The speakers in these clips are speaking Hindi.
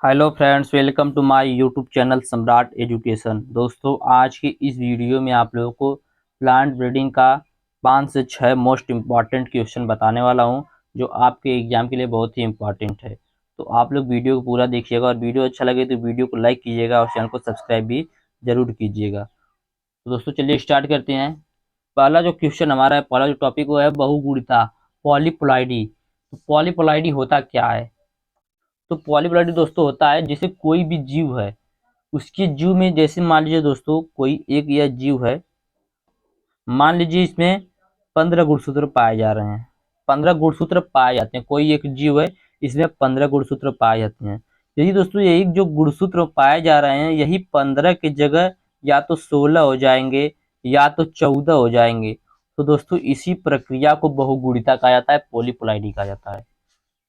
Hello friends, welcome to my YouTube channel Samrat education. दोस्तों, आज की इस वीडियो में आप लोगों को प्लांट ब्रीडिंग का 5 से 6 मोस्ट इम्पॉर्टेंट क्वेश्चन बताने वाला हूं, जो आपके एग्जाम के लिए बहुत ही इम्पॉर्टेंट है। तो आप लोग वीडियो को पूरा देखिएगा और वीडियो अच्छा लगे तो वीडियो को लाइक कीजिएगा और चैनल को सब्सक्राइब भी जरूर कीजिएगा। तो दोस्तों, चलिए स्टार्ट करते हैं। पहला जो क्वेश्चन हमारा है, पहला जो टॉपिक वो है बहुगुणिता, पॉलीप्लॉइडी। तो पॉलीप्लॉइडी होता क्या है? तो पॉलीप्लॉइडी दोस्तों होता है जैसे कोई भी जीव है, उसके जीव में जैसे मान लीजिए दोस्तों कोई एक यह जीव है। मान लीजिए इसमें 15 गुणसूत्र पाए जा रहे हैं। 15 गुणसूत्र पाए जाते हैं, कोई एक जीव है, इसमें 15 गुणसूत्र पाए जाते हैं। यदि दोस्तों यही जो गुणसूत्र पाए जा रहे हैं, यही 15 की जगह या तो 16 हो जाएंगे या तो 14 हो जाएंगे। तो दोस्तों इसी प्रक्रिया को बहुगुणिता कहा जाता है, पॉलीप्लॉइडी कहा जाता है।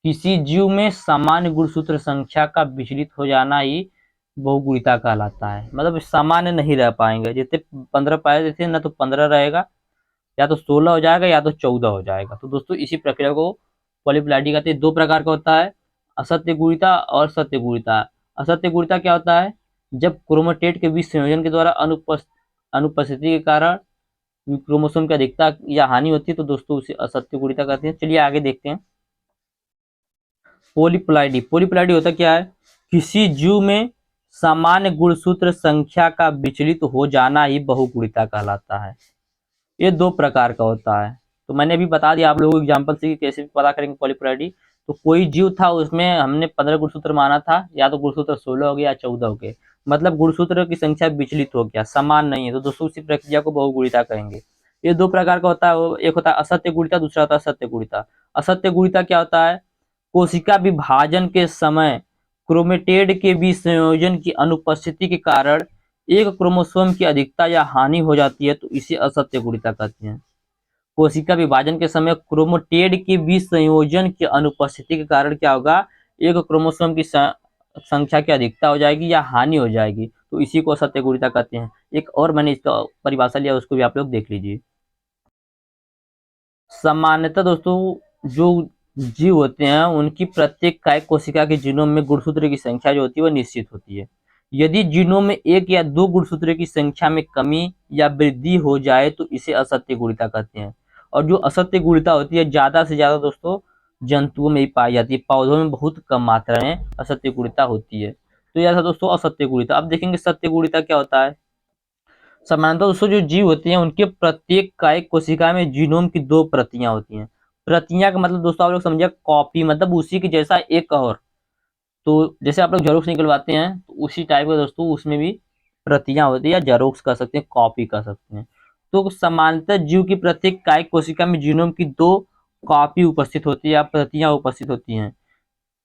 किसी जीव में सामान्य गुणसूत्र संख्या का विचलित हो जाना ही बहुगुणिता कहलाता है। मतलब सामान्य नहीं रह पाएंगे, जैसे 15 पाए देते हैं ना, तो 15 रहेगा, या तो 16 हो जाएगा या तो 14 हो जाएगा। तो दोस्तों इसी प्रक्रिया को पॉलीप्लॉइडी कहते हैं। दो प्रकार का होता है, असत्य गुणिता और सत्य गुणिता। असत्य गुणिता क्या होता है? जब क्रोमेटेड के बीच संयोजन के द्वारा अनुपस्थिति के कारण क्रोमोसोम की अधिकता या हानि होती है, तो दोस्तों उसे असत्य गुणिता कहते हैं। चलिए आगे देखते हैं। पॉलीप्लॉइडी, पॉलीप्लॉइडी होता क्या है? किसी जीव में सामान्य गुणसूत्र संख्या का विचलित हो जाना ही बहुगुणिता कहलाता है। ये दो प्रकार का होता है। तो मैंने अभी बता दिया आप लोगों को एग्जांपल से कि कैसे पता करेंगे पॉलीप्लॉइडी। तो कोई जीव था, उसमें हमने 15 गुणसूत्र माना था, या तो गुणसूत्र 16 हो गया या 14 हो गए। मतलब गुणसूत्र की संख्या विचलित हो गया, समान नहीं है, तो दोस्तों उसी प्रक्रिया को बहुगुणिता कहेंगे। ये दो प्रकार का होता है, एक होता है असत्य गुणिता, दूसरा होता है सत्य गुणिता। असत्य गुणिता क्या होता है? कोशिका विभाजन के समय क्रोमेटेड के बीच संयोजन की अनुपस्थिति के कारण एक क्रोमोसोम की अधिकता या हानि हो जाती है, तो इसे असत्य गुणिता कहते हैं। कोशिका विभाजन के समय क्रोमेटेड के बीच संयोजन की अनुपस्थिति के कारण क्या होगा? एक क्रोमोसोम की संख्या की अधिकता हो जाएगी या हानि हो जाएगी, तो इसी को असत्य गुणिता कहते हैं। एक और मैंने इसका परिभाषा लिया, उसको भी आप लोग देख लीजिए। सामान्यतः दोस्तों जो जीव होते हैं, उनकी प्रत्येक काय कोशिका के जीनोम में गुणसूत्र की संख्या जो होती है वो निश्चित होती है। यदि जीनोम में एक या दो गुणसूत्र की संख्या में कमी या वृद्धि हो जाए, तो इसे असत्य गुणिता कहते हैं। और जो असत्य गुणिता होती है, ज्यादा से ज्यादा दोस्तों जंतुओं में ही पाई जाती है, पौधों में बहुत कम मात्रा में असत्य गुणिता होती है। तो यह था दोस्तों असत्य गुणिता। अब देखेंगे सत्य गुणिता क्या होता है। सामान्यतः दोस्तों जो जीव होते हैं, उनके प्रत्येक काय कोशिका में जीनोम की दो प्रतियां होती हैं। प्रतियां का मतलब दोस्तों आप लोग समझिए कॉपी, मतलब उसी की जैसा एक और। तो जैसे आप लोग जेरोक्स निकलवाते हैं, तो उसी टाइप का दोस्तों उसमें भी प्रतियां होती है, या जेरोक्स कर सकते हैं, कॉपी कर सकते हैं। तो समानांतर जीव की प्रत्येक काय कोशिका में जीनोम की दो कॉपी उपस्थित होती है या प्रतियां उपस्थित होती हैं।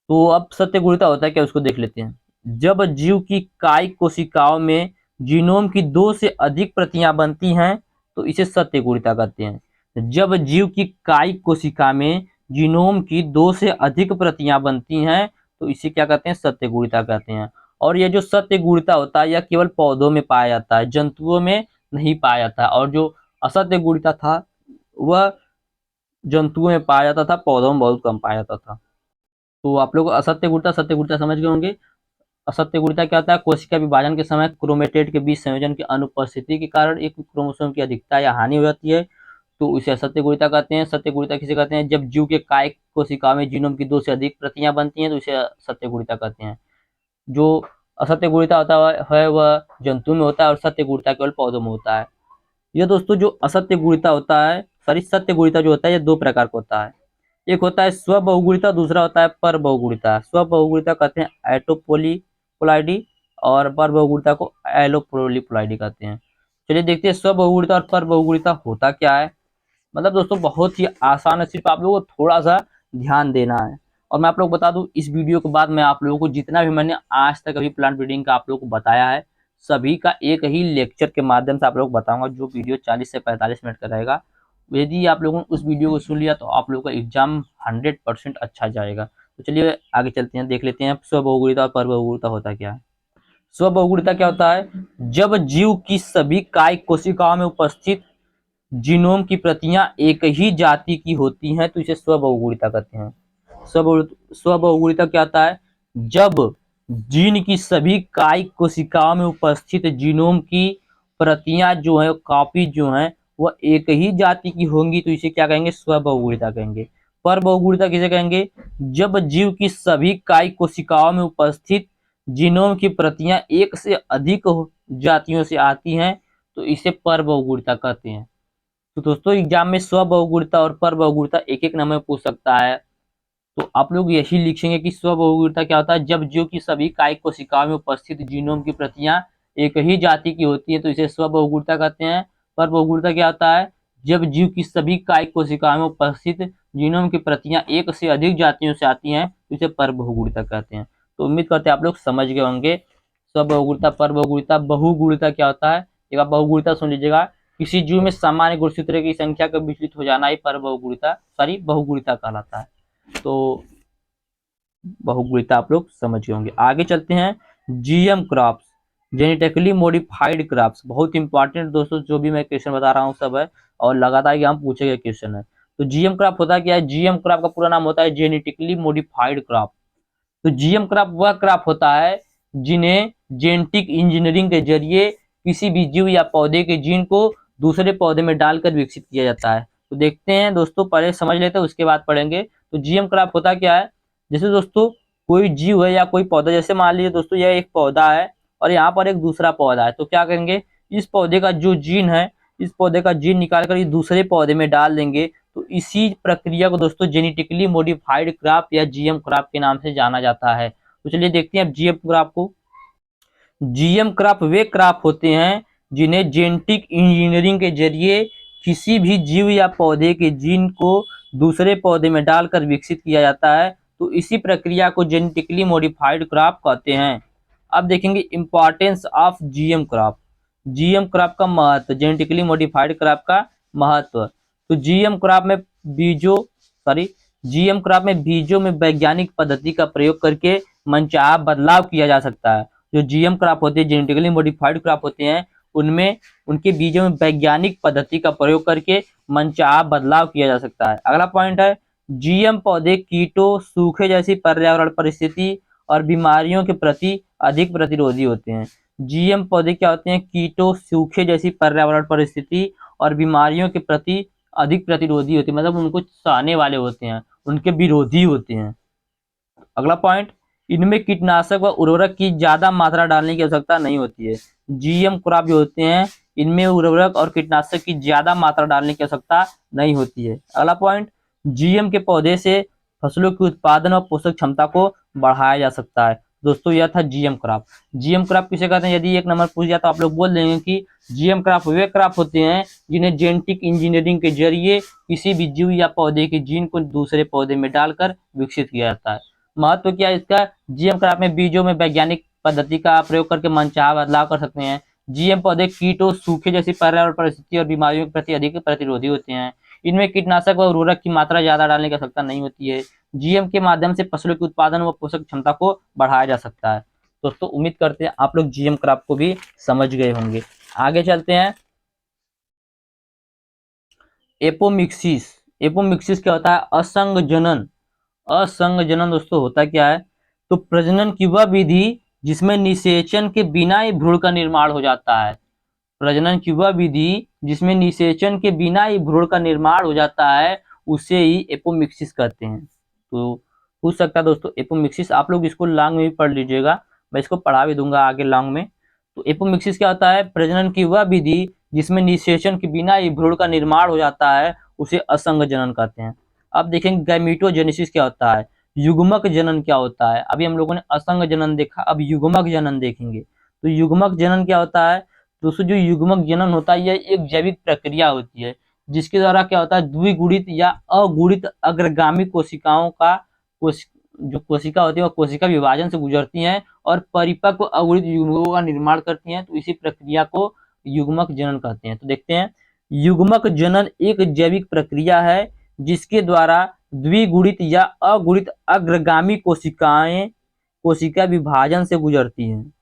तो अब सत्य गुणिता होता है क्या, उसको देख लेते हैं। जब जीव की काय कोशिकाओं में जीनोम की दो से अधिक प्रतियां बनती हैं, तो इसे सत्य गुणिता कहते हैं। जब जीव की काय कोशिका में जीनोम की दो से अधिक प्रतियां बनती हैं, तो इसे क्या कहते हैं? सत्य गुणिता कहते हैं। और यह जो सत्य गुणिता होता है, यह केवल पौधों में पाया जाता है, जंतुओं में नहीं पाया जाता। और जो असत्य गुणिता था, वह जंतुओं में पाया जाता था, पौधों में बहुत कम पाया जाता था। तो आप लोग असत्य गुणिता सत्य गुणिता समझ गए होंगे। असत्य गुणिता क्या होता है? कोशिका विभाजन के समय क्रोमेटेड के बीच संयोजन की अनुपस्थिति के कारण एक क्रोमोसोम की अधिकता या हानि हो जाती है, तो इसे असत्य गुणिता कहते हैं। सत्य गुणिता किसे कहते हैं? जब जीव के काय कोशिका में जीनोम की दो से अधिक प्रतियां बनती हैं, तो इसे सत्य गुणिता कहते हैं। जो असत्य गुणिता होता है वह जंतु में होता है, और सत्य गुणिता केवल पौधों में होता है। ये दोस्तों जो असत्य गुणिता होता है, सॉरी सत्य गुणिता जो होता है, ये दो प्रकार का होता है। एक होता है स्व बहुगुणिता, दूसरा होता है पर बहुगुणिता। स्व बहुगुणिता कहते हैं एटोपोलीपोलाइडी, और पर बहुगुणिता को एलोपोलीपोलाइडी कहते हैं। चलिए देखते हैं स्व बहुगुणिता और पर बहुगुणिता होता क्या है। मतलब दोस्तों बहुत ही आसान है, सिर्फ आप लोगों को थोड़ा सा ध्यान देना है। और मैं आप लोग बता दूं, इस वीडियो के बाद मैं आप लोगों को जितना भी मैंने आज तक अभी प्लांट ब्रीडिंग का आप लोगों को बताया है, सभी का एक ही लेक्चर के माध्यम से आप लोग बताऊंगा, जो वीडियो 40 से 45 मिनट का रहेगा। यदि आप लोगों ने उस वीडियो को सुन लिया, तो आप लोगों का एग्जाम 100% अच्छा जाएगा। तो चलिए आगे चलते हैं, देख लेते हैं स्व बहुगुणिता और पर बहुगुणिता होता क्या है। स्व बहुगुणिता क्या होता है? जब जीव की सभी काय कोशिकाओं में उपस्थित जीनोम की प्रतियां एक ही जाति की होती हैं, तो इसे स्व बहुगुणिता कहते हैं। स्व बहुगुणिता क्या होता है? जब जीन की सभी कायिक कोशिकाओं में उपस्थित जीनोम की प्रतियां जो है, कॉपी जो है, वह एक ही जाति की होंगी, तो इसे क्या कहेंगे? स्वबहुगुणिता कहेंगे। परबहुगुणिता किसे कहेंगे? जब जीव की सभी कायिक कोशिकाओं में उपस्थित जीनोम की प्रतियां एक से अधिक जातियों से आती हैं, तो इसे परबहुगुणिता कहते हैं। तो दोस्तों एग्जाम में स्वबहुगुणिता और परबहुगुणिता एक एक नंबर में पूछ सकता है। तो आप लोग यही लिखेंगे कि स्वबहुगुणिता क्या होता है? जब जीव की सभी कायिक कोशिकाओं में उपस्थित जीनोम की प्रतियां एक ही जाति की होती है, तो इसे स्वबहुगुणिता कहते हैं। परबहुगुणिता क्या होता है? जब जीव की सभी कायिक कोशिकाओं में उपस्थित जीनोम की प्रतियां एक से अधिक जातियों से आती हैं, तो इसे परबहुगुणिता कहते हैं। तो उम्मीद करते हैं आप लोग समझ गए होंगे स्वबहुगुणिता, परबहुगुणिता। बहुगुणिता क्या होता है? एक बार बहुगुणिता सुन लीजिएगा। किसी जीव में सामान्य गुणसूत्र की संख्या का विचलित हो जाना ही बहुगुणिता कहलाता है। तो बहुगुणिता आप लोग समझ गए होंगे। आगे चलते हैं। GM crops, genetically modified crops, बहुत इंपॉर्टेंट दोस्तों, जो भी मैं क्वेश्चन बता रहा हूँ सब है और लगातार यहाँ पूछे गए क्वेश्चन है। तो जीएम क्रॉप होता क्या है? जीएम क्रॉप का पूरा नाम होता है जेनेटिकली मॉडिफाइड क्रॉप। तो जीएम क्रॉप वह क्रॉप होता है जिन्हें जेनेटिक इंजीनियरिंग के जरिए किसी भी जीव या पौधे के जीन को दूसरे पौधे में डालकर विकसित किया जाता है। तो देखते हैं दोस्तों, पहले समझ लेते हैं उसके बाद पढ़ेंगे। तो जीएम क्रॉप होता क्या है? जैसे दोस्तों कोई जीव है या कोई पौधा, जैसे मान लीजिए दोस्तों यह एक पौधा है और यहाँ पर एक दूसरा पौधा है, तो क्या करेंगे? इस पौधे का जो जीन है, इस पौधे का जीन निकाल कर इस दूसरे पौधे में डाल देंगे। तो इसी प्रक्रिया को दोस्तों जेनेटिकली मॉडिफाइड क्रॉप या जीएम क्रॉप के नाम से जाना जाता है। तो चलिए देखते हैं अब जीएम क्रॉप को। जीएम क्रॉप वे क्रॉप होते हैं जिन्हें जेनेटिक इंजीनियरिंग के जरिए किसी भी जीव या पौधे के जीन को दूसरे पौधे में डालकर विकसित किया जाता है। तो इसी प्रक्रिया को जेनेटिकली मॉडिफाइड क्रॉप कहते हैं। अब देखेंगे importance of GM crop. GM crop का महत्व, जेनेटिकली मॉडिफाइड क्रॉप का महत्व। तो जीएम क्रॉप में बीजों सॉरी जीएम क्रॉप में बीजों में वैज्ञानिक पद्धति का प्रयोग करके मनचाहा बदलाव किया जा सकता है। जो जीएम क्रॉप होते हैं, जेनेटिकली मॉडिफाइड क्रॉप होते हैं, उनमें उनके बीजों में वैज्ञानिक पद्धति का प्रयोग करके मनचाहा बदलाव किया जा सकता है। अगला पॉइंट है, जीएम पौधे कीटों, सूखे जैसी पर्यावरण परिस्थिति और बीमारियों के प्रति अधिक प्रतिरोधी होते हैं। जीएम पौधे क्या होते हैं? कीटों, सूखे जैसी पर्यावरण परिस्थिति और बीमारियों के प्रति अधिक प्रतिरोधी होते हैं, मतलब उनको सहने वाले होते हैं, उनके विरोधी होते हैं। अगला पॉइंट, इनमें कीटनाशक व उर्वरक की ज्यादा मात्रा डालने की आवश्यकता नहीं होती है। जीएम क्रॉप जो होते हैं, इनमें उर्वरक और कीटनाशक की ज्यादा मात्रा डालने की आवश्यकता नहीं होती है। अगला पॉइंट, जीएम के पौधे से फसलों के उत्पादन और पोषक क्षमता को बढ़ाया जा सकता है। दोस्तों यह था जीएम क्रॉप। जीएम क्रॉप किसे कहते हैं? यदि एक नंबर पूछ जाए तो आप लोग बोल देंगे कि जीएम क्रॉप वे क्रॉप होते हैं जिन्हें जेनेटिक इंजीनियरिंग के जरिए किसी भी जीव या पौधे के जीन को दूसरे पौधे में डालकर विकसित किया जाता है। महत्व क्या है इसका? जीएम क्रॉप में बीजों में वैज्ञानिक पद्धति का प्रयोग करके मनचाहा बदलाव कर सकते हैं। जीएम पौधे कीटों, सूखे जैसी पर्यावरण परिस्थिति और बीमारियों के प्रति अधिक प्रतिरोधी होते हैं। इनमें कीटनाशक व उर्वरक की मात्रा ज्यादा डालने की आवश्यकता नहीं होती है। जीएम के माध्यम से फसलों के उत्पादन व पोषक क्षमता को बढ़ाया जा सकता है। दोस्तों उम्मीद करते हैं आप लोग जीएम क्रॉप को भी समझ गए होंगे। आगे चलते हैं। एपोमिक्सिस। एपोमिक्सिस क्या होता है? असंग जनन। असंग जनन दोस्तों होता क्या है? तो प्रजनन की वह विधि जिसमें निषेचन के बिना ही भ्रूण का निर्माण हो जाता है। प्रजनन की वह विधि जिसमें निषेचन के बिना ही भ्रूण का निर्माण हो जाता है, उसे ही एपोमिक्सिस कहते हैं। तो पूछ सकता है दोस्तों एपोमिक्सिस, आप लोग इसको लॉन्ग में भी पढ़ लीजिएगा, मैं इसको पढ़ा भी दूंगा आगे लॉन्ग में। तो एपोमिक्सिस क्या होता है? प्रजनन की वह विधि जिसमें निषेचन के बिना ही भ्रूण का निर्माण हो जाता है, उसे असंग जनन कहते हैं। अब देखेंगे गैमीटोजेनेसिस क्या होता है, युग्मक जनन क्या होता है। अभी हम लोगों ने असंग जनन देखा, अब युग्मक जनन देखेंगे। तो युग्मक जनन क्या होता है? दोस्तों जो युग्मक जनन होता है यह एक जैविक प्रक्रिया होती है जिसके द्वारा क्या होता है, द्विगुणित या अगुणित अग्रगामी कोशिकाओं का जो कोशिका होती है वह कोशिका विभाजन से गुजरती हैं और परिपक्व अगुणित युग्मकों का निर्माण करती हैं। तो इसी प्रक्रिया को युग्मक जनन कहते हैं। तो देखते हैं, युग्मक जनन एक जैविक प्रक्रिया है जिसके द्वारा द्विगुणित या अगुणित अग्रगामी कोशिका विभाजन से गुजरती हैं।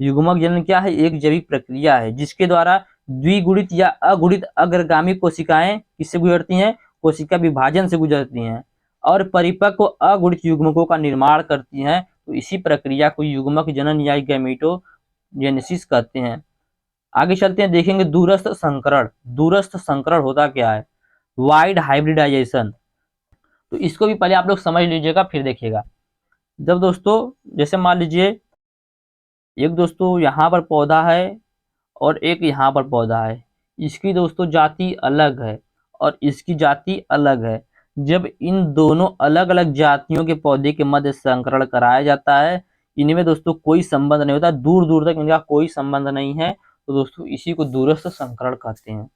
युग्मक जनन क्या है? एक जैविक प्रक्रिया है जिसके द्वारा द्विगुणित या अगुणित अग्रगामी कोशिकाएं किससे गुजरती हैं? कोशिका विभाजन से गुजरती हैं और परिपक्व अगुणित युग्मकों का निर्माण करती हैं। तो इसी प्रक्रिया को युग्मक जनन या गैमेटोजेनेसिस कहते हैं। आगे चलते हैं, देखेंगे दूरस्थ संकरण। दूरस्थ संकरण होता क्या है? Wide hybridisation. तो इसको भी पहले आप लोग समझ लीजिएगा फिर देखिएगा। जब दोस्तों जैसे मान लीजिए एक दोस्तों यहाँ पर पौधा है और एक यहाँ पर पौधा है, इसकी दोस्तों जाति अलग है और इसकी जाति अलग है। जब इन दोनों अलग अलग जातियों के पौधे के मध्य संकरण कराया जाता है, इनमें दोस्तों कोई संबंध नहीं होता, दूर दूर तक इनका कोई संबंध नहीं है, तो दोस्तों इसी को दूरस्थ संकरण कहते हैं।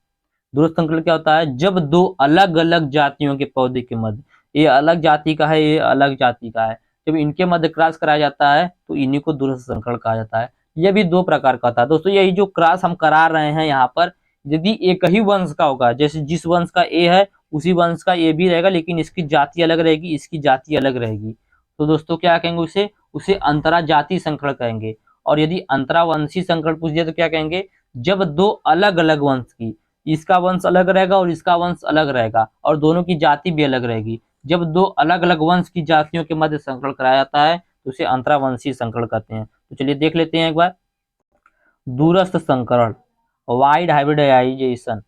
दूरस्थ संकरण क्या होता है? जब दो अलग अलग जातियों के पौधे के मध्य, ये अलग जाति का है, ये अलग जाति का है, जब इनके मध्य क्रॉस कराया जाता है तो इन्हीं को दूरस्थ संकरण कहा जाता है। यह भी दो प्रकार का होता है दोस्तों। यही जो क्रॉस हम करा रहे हैं यहाँ पर, यदि एक ही वंश का होगा, जैसे जिस वंश का ए है उसी वंश का ए भी रहेगा, लेकिन इसकी जाति अलग रहेगी, इसकी जाति अलग रहेगी, तो दोस्तों क्या कहेंगे? उसे उसे अंतरा जाति संकरण कहेंगे। और यदि अंतरावंशी संकरण पूछ दिया तो क्या कहेंगे? जब दो अलग अलग वंश की, इसका वंश अलग रहेगा और इसका वंश अलग रहेगा और दोनों की जाति भी अलग रहेगी, जब दो अलग अलग वंश की जातियों के मध्य संकरण कराया जाता है तो उसे अंतरावंशी संकरण कहते हैं। तो चलिए देख लेते हैं एक बार। दूरस्थ संकरण, वाइड हाइब्रिडाइजेशन।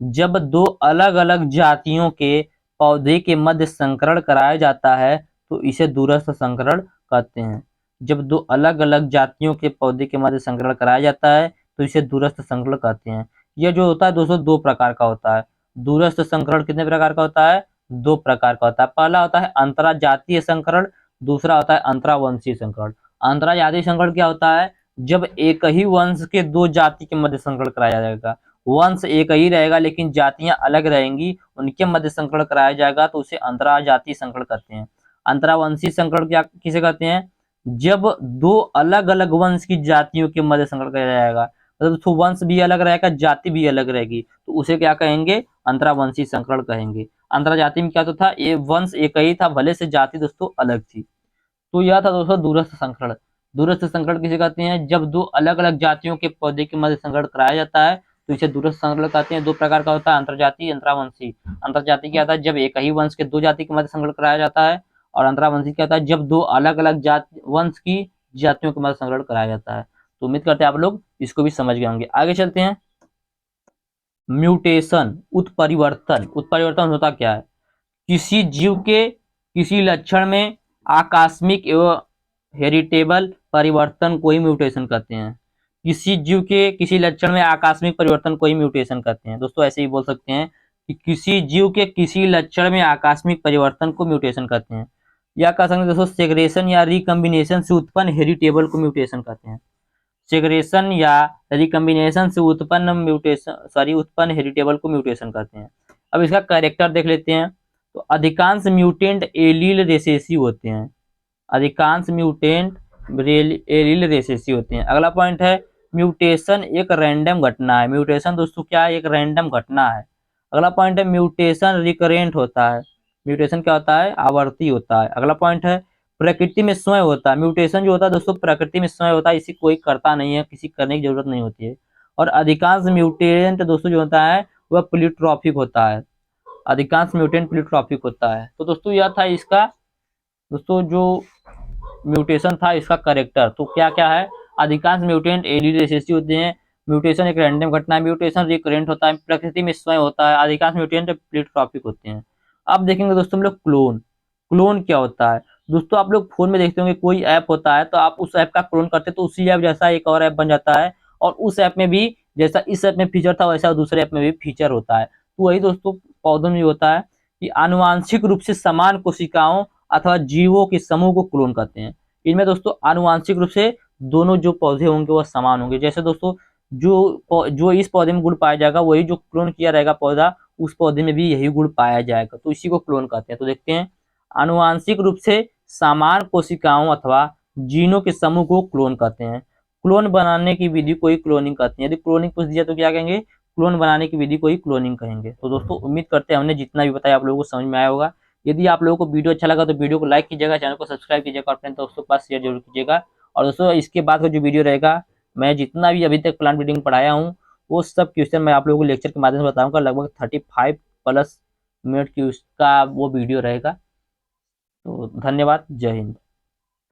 जब दो अलग अलग जातियों के पौधे के मध्य संकरण कराया जाता है तो इसे दूरस्थ संकरण कहते हैं। जब दो अलग अलग जातियों के पौधे के मध्य संकरण कराया जाता है तो इसे दूरस्थ संकरण कहते हैं। यह जो होता है दोस्तों दो प्रकार का होता है। दूरस्थ संकरण कितने प्रकार का होता है? दो प्रकार का होता है। पहला होता है अंतराजातीय संकरण, दूसरा होता है अंतरावंशीय संकरण। अंतराजातीय संकरण क्या होता है? जब एक ही वंश के दो जाति के मध्य संकरण कराया जाएगा, वंश एक ही रहेगा लेकिन जातियां अलग रहेंगी, उनके मध्य संकरण कराया जाएगा तो उसे अंतराजातीय संकरण कहते हैं। अंतरावंशीय संकरण क्या किसे कहते हैं? जब दो अलग अलग वंश की जातियों के मध्य संकरण कराया जाएगा, मतलब तो वंश भी अलग रहेगा, जाति भी अलग रहेगी, तो उसे क्या कहेंगे? अंतरावंशीय संकरण कहेंगे। अंतराजाति में क्या तो था, ये वंश एक ही था, भले से जाति दोस्तों अलग थी। तो यह था दोस्तों दूरस्थ संकरण। दूरस्थ संकरण किसे कहते हैं? जब दो अलग अलग जातियों के पौधे के मध्य संकरण कराया जाता है तो इसे दूरस्थ संकरण कहते हैं। दो प्रकार का होता है, अंतरजातीय, अंतरावंशी। अंतरजातीय क्या होता है? जब एक ही वंश के दो जाति के मध्य संकरण कराया जाता है। और अंतरावंशी क्या होता है? जब दो अलग अलग जाति वंश की जातियों के मध्य संकरण कराया जाता है। तो उम्मीद करते हैं आप लोग इसको भी समझ गए होंगे। आगे चलते हैं। म्यूटेशन, उत्परिवर्तन। उत्परिवर्तन होता क्या है? किसी जीव के किसी लक्षण में आकस्मिक एवं हेरिटेबल परिवर्तन को ही म्यूटेशन कहते हैं। किसी जीव के किसी लक्षण में आकस्मिक परिवर्तन को ही म्यूटेशन कहते हैं। दोस्तों ऐसे ही बोल सकते हैं कि किसी जीव के किसी लक्षण में आकस्मिक परिवर्तन को म्यूटेशन कहते हैं। या कह सकते हैं दोस्तों सेग्रेशन या रिकम्बिनेशन से उत्पन्न हेरिटेबल को म्यूटेशन कहते हैं। सेग्रेशन या रिकम्बिनेशन से उत्पन्न हेरिटेबल को म्यूटेशन कहते हैं। अब इसका कैरेक्टर देख लेते हैं। तो अधिकांश म्यूटेंट एलील रेसेसिव होते हैं। अधिकांश म्यूटेंट एलील रेसेसिव होते हैं। अगला पॉइंट है म्यूटेशन एक रैंडम घटना है। म्यूटेशन दोस्तों क्या है? एक रैंडम घटना है। अगला पॉइंट है म्यूटेशन रिकरेंट होता है। म्यूटेशन क्या होता है? आवर्ती होता है। अगला पॉइंट है प्रकृति में स्वयं होता है। म्यूटेशन जो होता है दोस्तों प्रकृति में स्वयं होता है, इसी कोई करता नहीं है, किसी करने की जरूरत नहीं होती है। और अधिकांश म्यूटेंट दोस्तों जो होता है वह प्लीट्रॉपिक होता है। अधिकांश म्यूटेंट प्लीट्रॉपिक होता है। तो दोस्तों यह था इसका दोस्तों जो म्यूटेशन था इसका करेक्टर। तो क्या क्या है? अधिकांश म्यूटेंट एलील रेसेसिव होते हैं। म्यूटेशन एक रैंडम घटना है। म्यूटेशन रिकरेंट होता है, प्रकृति में स्वयं होता है। अधिकांश म्यूटेंट प्लीट्रॉपिक होते हैं। अब देखेंगे दोस्तों हम लोग क्लोन। क्लोन क्या होता है? दोस्तों आप लोग फोन में देखते होंगे कोई ऐप होता है तो आप उस ऐप का क्लोन करते हैं तो उसी ऐप जैसा एक और ऐप बन जाता है, और उस ऐप में भी जैसा इस ऐप में फीचर था वैसा दूसरे ऐप में भी फीचर होता है। तो वही दोस्तों पौधों में होता है कि आनुवांशिक रूप से समान कोशिकाओं अथवा जीवों के समूह को क्लोन कहते हैं। इनमें दोस्तों आनुवांशिक रूप से दोनों जो पौधे होंगे वह समान होंगे। जैसे दोस्तों जो इस पौधे में गुण पाया जाएगा वही जो क्लोन किया रहेगा पौधा, उस पौधे में भी यही गुण पाया जाएगा, तो इसी को क्लोन कहते हैं। तो देखते हैं, आनुवांशिक रूप से समान कोशिकाओं अथवा जीनों के समूह को क्लोन कहते हैं। क्लोन बनाने की विधि को ही क्लोनिंग कहते हैं। यदि क्लोनिंग पूछ दिया तो क्या कहेंगे? क्लोन बनाने की विधि को ही क्लोनिंग कहेंगे। तो दोस्तों उम्मीद करते हैं हमने जितना भी बताया आप लोगों को समझ में आया होगा। यदि आप लोगों को वीडियो अच्छा लगा तो वीडियो को लाइक कीजिएगा, चैनल को सब्सक्राइब कीजिएगा और अपने दोस्तों के पास शेयर जरूर कीजिएगा। और दोस्तों इसके बाद का जो वीडियो रहेगा, मैं जितना भी अभी तक प्लांट ब्रीडिंग पढ़ाया हूँ वो सब क्वेश्चन मैं आप लोगों को लेक्चर के माध्यम से बताऊंगा। लगभग 35+ मिनट की उसका वो वीडियो रहेगा। तो धन्यवाद, जय हिंद।